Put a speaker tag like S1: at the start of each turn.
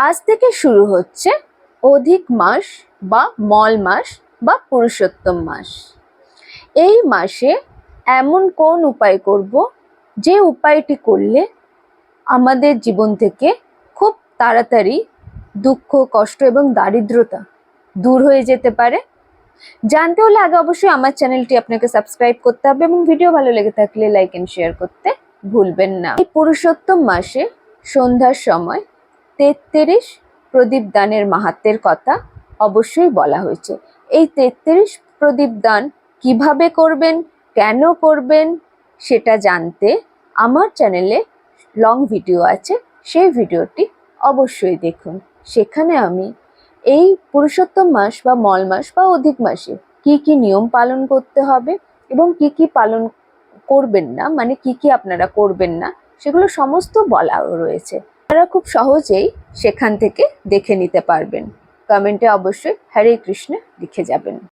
S1: আজ থেকে শুরু হচ্ছে অধিক মাস বা মল মাস বা পুরুষোত্তম মাস। এই মাসে এমন কোন উপায় করব যে উপায়টি করলে আমাদের জীবন থেকে খুব তাড়াতাড়ি দুঃখ, কষ্ট এবং দারিদ্রতা দূর হয়ে যেতে পারে। জানতে হলে আগে অবশ্যই আমার চ্যানেলটি আপনাকে সাবস্ক্রাইব করতে হবে এবং ভিডিও ভালো লেগে থাকলে লাইক এন্ড শেয়ার করতে ভুলবেন না। এই পুরুষোত্তম মাসে সন্ধ্যার সময় 33 প্রদীপ দানের মাহাত্ম্যের কথা অবশ্যই বলা হয়েছে। এই 33 প্রদীপ দান কিভাবে করবেন, কেন করবেন সেটা জানতে আমার চ্যানেলে লং ভিডিও আছে, সেই ভিডিওটি অবশ্যই দেখুন। সেখানে আমি এই পুরুষোত্তম মাস বা মল মাস বা অধিক মাসে কি কি নিয়ম পালন করতে হবে এবং কি কি পালন করবেন না, মানে কি কি আপনারা করবেন না, সেগুলো সমস্ত বলা রয়েছে। আপনারা খুব সহজেই সেখান থেকে দেখে নিতে পারবেন। কমেন্টে অবশ্যই হরে কৃষ্ণ লিখে যাবেন।